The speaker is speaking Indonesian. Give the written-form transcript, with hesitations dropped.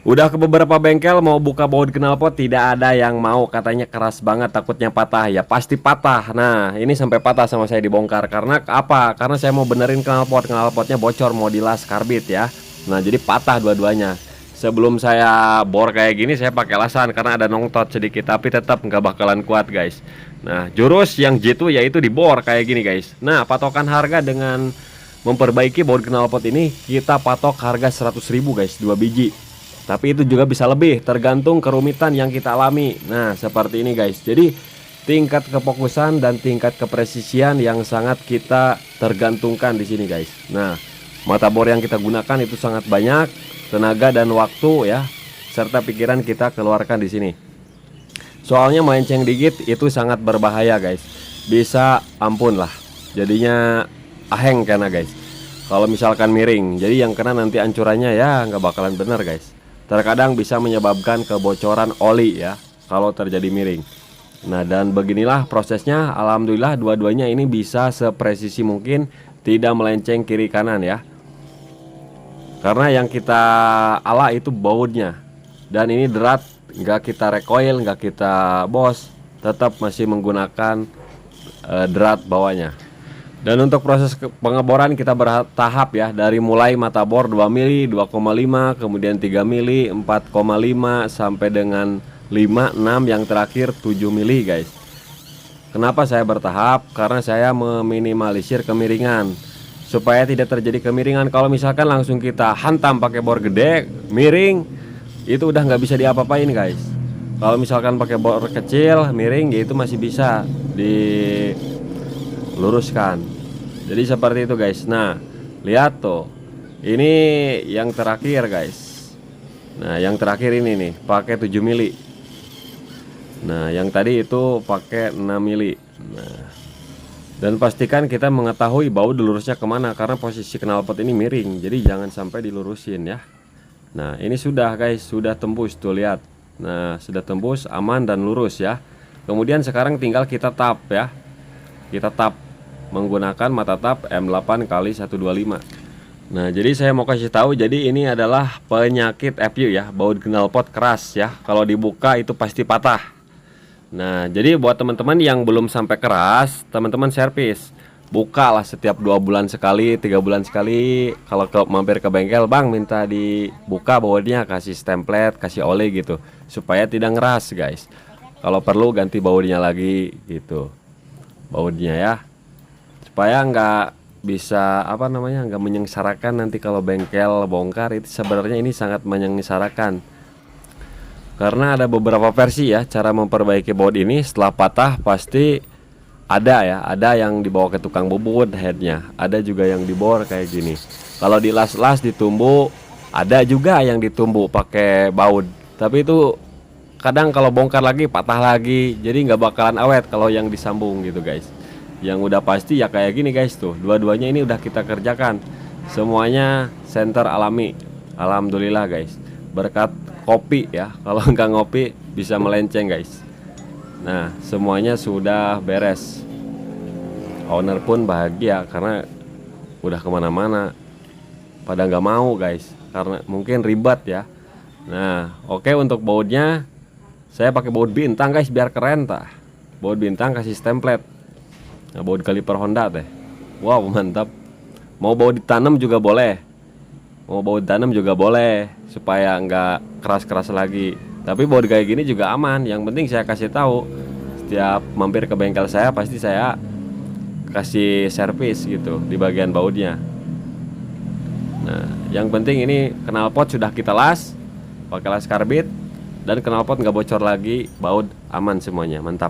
Udah ke beberapa bengkel mau buka baut knalpot, tidak ada yang mau, katanya keras banget, takutnya patah. Ya pasti patah. Nah ini sampai patah sama saya dibongkar. Karena apa? Karena saya mau benerin knalpotnya bocor, mau dilas karbit ya. Nah jadi patah dua-duanya. Sebelum saya bor kayak gini saya pakai lasan karena ada nongtot sedikit, tapi tetap nggak bakalan kuat guys. Nah jurus yang jitu yaitu dibor kayak gini guys. Nah patokan harga dengan memperbaiki baut knalpot ini, kita patok harga 100.000 guys, 2 biji. Tapi itu juga bisa lebih, tergantung kerumitan yang kita alami. Nah seperti ini guys. Jadi tingkat kefokusan dan tingkat kepresisian yang sangat kita tergantungkan di sini guys. Nah mata bor yang kita gunakan itu sangat banyak tenaga dan waktu ya, serta pikiran kita keluarkan di sini. Soalnya melenceng dikit itu sangat berbahaya guys. Bisa ampun lah, jadinya aheng karena guys. Kalau misalkan miring, jadi yang kena nanti ancurannya ya nggak bakalan bener guys. Terkadang bisa menyebabkan kebocoran oli ya kalau terjadi miring. Nah dan beginilah prosesnya. Alhamdulillah dua-duanya ini bisa sepresisi mungkin, tidak melenceng kiri kanan ya. Karena yang kita ala itu bautnya. Dan ini derat, nggak kita recoil, nggak kita bos, tetap masih menggunakan derat bawahnya. Dan untuk proses pengeboran kita bertahap ya, dari mulai mata bor 2 mili, 2,5, kemudian 3 mili, 4,5 sampai dengan 5, 6, yang terakhir 7 mili guys. Kenapa saya bertahap? Karena saya meminimalisir kemiringan supaya tidak terjadi kemiringan. Kalau misalkan langsung kita hantam pakai bor gede, miring, itu udah nggak bisa diapa-apain guys. Kalau misalkan pakai bor kecil, miring, ya itu masih bisa diluruskan. Jadi seperti itu guys. Nah lihat tuh, ini yang terakhir guys. Nah yang terakhir ini nih pakai 7 mili. Nah yang tadi itu pakai 6 mili. Nah dan pastikan kita mengetahui baut lurusnya kemana, karena posisi knalpot ini miring, jadi jangan sampai dilurusin ya. Nah ini sudah guys, sudah tembus tuh, lihat. Nah sudah tembus, aman dan lurus ya. Kemudian sekarang tinggal kita tap ya. Kita tap menggunakan mata tap M8 kali 125. Nah jadi saya mau kasih tahu, jadi ini adalah penyakit FU ya, baut knalpot keras ya. Kalau dibuka itu pasti patah. Nah jadi buat teman-teman yang belum sampai keras, teman-teman servis, bukalah setiap 2 bulan sekali, 3 bulan sekali. Kalau mampir ke bengkel, bang minta dibuka bautnya, kasih stemplet, kasih oli gitu, supaya tidak ngeras guys. Kalau perlu ganti bautnya lagi gitu, bautnya ya, supaya nggak bisa apa namanya, nggak menyengsarakan nanti kalau bengkel bongkar. Itu sebenarnya ini sangat menyengsarakan. Karena ada beberapa versi ya cara memperbaiki baut ini. Setelah patah pasti ada ya, ada yang dibawa ke tukang bubut headnya, ada juga yang dibor kayak gini. Kalau dilas-las ditumbuh, ada juga yang ditumbuh pakai baut. Tapi itu kadang kalau bongkar lagi patah lagi, jadi nggak bakalan awet kalau yang disambung gitu guys. Yang udah pasti ya kayak gini guys tuh, dua-duanya ini udah kita kerjakan. Semuanya center alami. Alhamdulillah guys, berkat kopi ya. Kalau nggak ngopi bisa melenceng guys. Nah semuanya sudah beres. Owner pun bahagia karena udah kemana-mana, pada nggak mau guys, karena mungkin ribet ya. Nah oke, untuk bautnya saya pakai baut bintang guys biar keren tah. Baut bintang kasih stemplet. Nah, baut kaliper Honda teh. Wow mantap. Mau baut ditanam juga boleh. Mau baut tanam juga boleh, supaya nggak keras-keras lagi. Tapi baut kayak gini juga aman. Yang penting saya kasih tahu, setiap mampir ke bengkel saya pasti saya kasih servis gitu di bagian bautnya. Nah yang penting ini knalpot sudah kita las pakai las karbit, dan knalpot nggak bocor lagi, baut aman semuanya, mantap.